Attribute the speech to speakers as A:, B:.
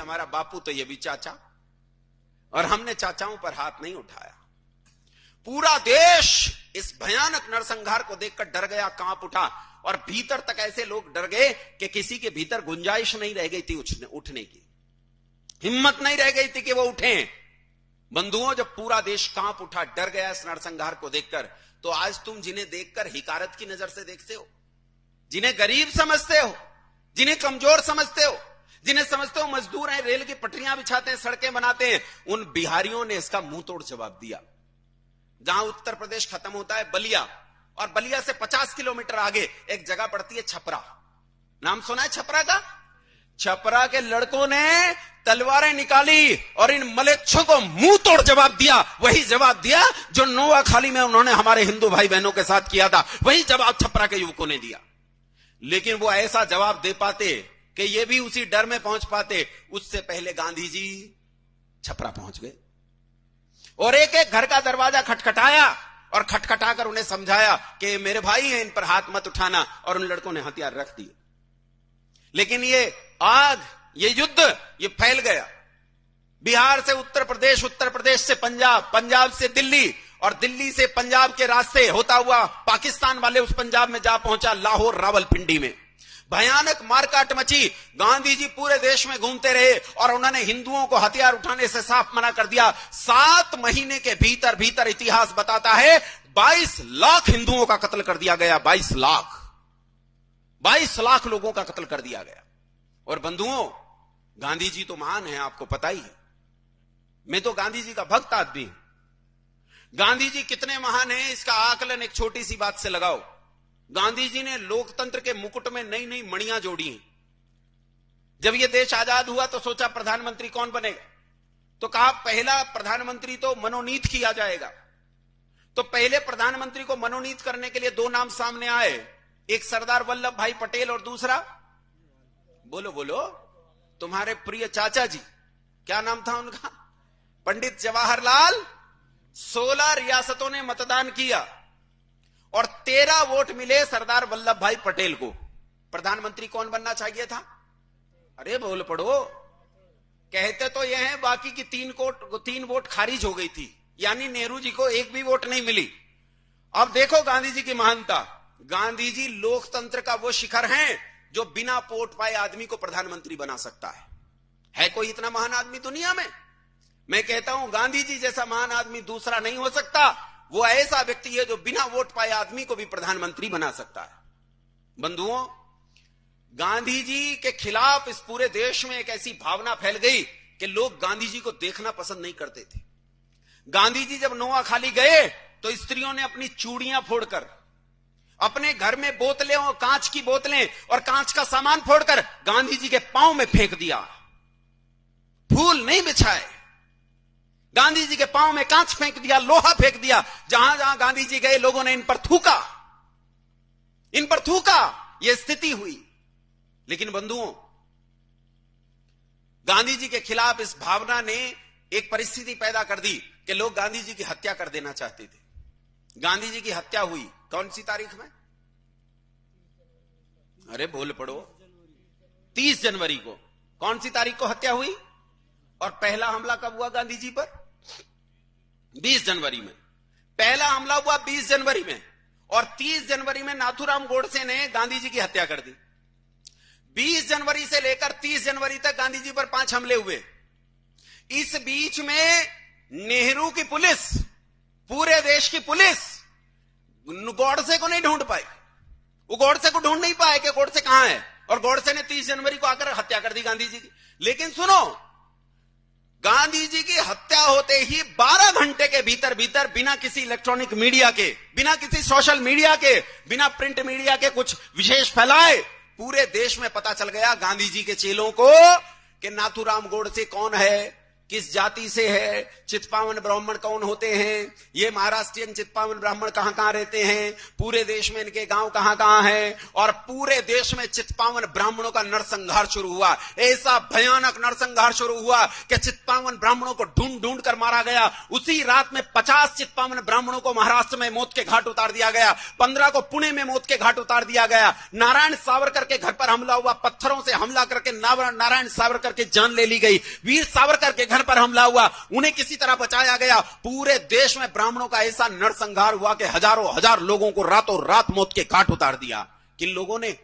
A: हमारा बापू तो ये भी चाचा, और हमने चाचाओं पर हाथ नहीं उठाया। पूरा देश इस भयानक नरसंहार को देखकर डर गया, कांप उठा, और भीतर तक ऐसे लोग डर गए कि किसी के भीतर गुंजाइश नहीं रह गई थी उठने की, हिम्मत नहीं रह गई थी कि वो उठें। बंधुओं, जब पूरा देश कांप उठा, डर गया इस नरसंहार को देखकर, तो आज तुम जिन्हें देखकर हिकारत की नजर से देखते हो, जिन्हें गरीब समझते हो, जिन्हें कमजोर समझते हो, जिन्हें समझते हो मजदूर हैं, रेल की पटरियां बिछाते हैं, सड़कें बनाते हैं, उन बिहारियों ने इसका मुंह तोड़ जवाब दिया। जहां उत्तर प्रदेश खत्म होता है बलिया, और बलिया से 50 किलोमीटर आगे एक जगह पड़ती है छपरा। नाम सुना है छपरा का? छपरा के लड़कों ने तलवारें निकाली और इन मलेच्छों को मुंह तोड़ जवाब दिया। वही जवाब दिया जो नोआखाली में उन्होंने हमारे हिंदू भाई बहनों के साथ किया था, वही जवाब छपरा के युवकों ने दिया। लेकिन वो ऐसा जवाब दे पाते कि ये भी उसी डर में पहुंच पाते, उससे पहले गांधी जी छपरा पहुंच गए और एक एक घर का दरवाजा खटखटाया और खटखटाकर उन्हें समझाया कि मेरे भाई हैं, इन पर हाथ मत उठाना, और उन लड़कों ने हथियार रख दिए। लेकिन ये आग, ये युद्ध, ये फैल गया। बिहार से उत्तर प्रदेश, उत्तर प्रदेश से पंजाब, पंजाब से दिल्ली, और दिल्ली से पंजाब के रास्ते होता हुआ पाकिस्तान वाले उस पंजाब में जा पहुंचा, लाहौर रावलपिंडी में। भयानक मारकाट मची। गांधी जी पूरे देश में घूमते रहे और उन्होंने हिंदुओं को हथियार उठाने से साफ मना कर दिया। 7 महीने के भीतर भीतर इतिहास बताता है 22 लाख हिंदुओं का कत्ल कर दिया गया। 22 लाख लोगों का कत्ल कर दिया गया। और बंधुओं, गांधी जी तो महान है, आपको पता ही है। मैं तो गांधी जी का भक्त आदमी हूं। गांधी जी कितने महान हैं इसका आकलन एक छोटी सी बात से लगाओ। गांधी जी ने लोकतंत्र के मुकुट में नई नई मणियां जोड़ी हैं। जब यह देश आजाद हुआ तो सोचा प्रधानमंत्री कौन बनेगा, तो कहा पहला प्रधानमंत्री तो मनोनीत किया जाएगा। तो पहले प्रधानमंत्री को मनोनीत करने के लिए 2 नाम सामने आए, एक सरदार वल्लभ भाई पटेल और दूसरा, बोलो बोलो, तुम्हारे प्रिय चाचा जी, क्या नाम था उनका? पंडित जवाहरलाल। 16 रियासतों ने मतदान किया और 13 वोट मिले सरदार वल्लभ भाई पटेल को। प्रधानमंत्री कौन बनना चाहिए था? अरे बोल पड़ो। कहते तो यह है बाकी की 3 वोट खारिज हो गई थी, यानी नेहरू जी को एक भी वोट नहीं मिली। अब देखो गांधी जी की महानता। गांधी जी लोकतंत्र का वो शिखर हैं जो बिना वोट पाए आदमी को प्रधानमंत्री बना सकता है कोई इतना महान आदमी दुनिया में? मैं कहता हूं गांधी जी जैसा महान आदमी दूसरा नहीं हो सकता। वो ऐसा व्यक्ति है जो बिना वोट पाए आदमी को भी प्रधानमंत्री बना सकता है। बंधुओं, गांधी जी के खिलाफ इस पूरे देश में एक ऐसी भावना फैल गई कि लोग गांधी जी को देखना पसंद नहीं करते थे। गांधी जी जब नोआखाली गए तो स्त्रियों ने अपनी चूड़ियां फोड़कर, अपने घर में बोतलें और कांच की बोतलें और कांच का सामान फोड़कर गांधी जी के पांव में फेंक दिया। फूल नहीं बिछाए, गांधी जी के पांव में कांच फेंक दिया, लोहा फेंक दिया। जहां जहां गांधी जी गए लोगों ने इन पर थूका। यह स्थिति हुई। लेकिन बंधुओं, गांधी जी के खिलाफ इस भावना ने एक परिस्थिति पैदा कर दी कि लोग गांधी जी की हत्या कर देना चाहते थे। गांधी जी की हत्या हुई कौन सी तारीख में? अरे बोल पड़ो। 30 जनवरी को। कौन सी तारीख को हत्या हुई? और पहला हमला कब हुआ गांधी जी पर? 20 जनवरी में। पहला हमला हुआ 20 जनवरी में और 30 जनवरी में नाथूराम गोडसे ने गांधी जी की हत्या कर दी। 20 जनवरी से लेकर 30 जनवरी तक गांधी जी पर 5 हमले हुए। इस बीच में नेहरू की पुलिस, पूरे देश की पुलिस गोडसे को नहीं ढूंढ पाई। वो गोडसे को ढूंढ नहीं पाए कि गोडसे कहां है, और गोडसे ने 30 जनवरी को आकर हत्या कर दी गांधी जी की। लेकिन सुनो, गांधी जी की हत्या होते ही 12 घंटे के भीतर भीतर बिना किसी इलेक्ट्रॉनिक मीडिया के, बिना किसी सोशल मीडिया के, बिना प्रिंट मीडिया के कुछ विशेष फैलाए, पूरे देश में पता चल गया गांधी जी के चेलों को कि नाथूराम गोडसे कौन है, किस जाति से है, चित्पावन ब्राह्मण कौन होते हैं, ये महाराष्ट्रियन चित्पावन ब्राह्मण कहां कहां रहते हैं, पूरे देश में इनके गांव कहां कहां हैं, और पूरे देश में चित्पावन ब्राह्मणों का नरसंहार शुरू हुआ। ऐसा भयानक नरसंहार शुरू हुआ कि चित्पावन ब्राह्मणों को ढूंढ ढूंढ कर मारा गया। उसी रात में 50 चित्पावन ब्राह्मणों को महाराष्ट्र में मौत के घाट उतार दिया गया, 15 को पुणे में मौत के घाट उतार दिया गया। नारायण सावरकर के घर पर हमला हुआ, पत्थरों से हमला करके नारायण सावरकर की जान ले ली गई। वीर सावरकर के घर पर हमला हुआ, उन्हें किसी तरह बचाया गया। पूरे देश में ब्राह्मणों का ऐसा नरसंहार हुआ कि हजारों हजार लोगों को रातों रात मौत के घाट उतार दिया। किन लोगों ने?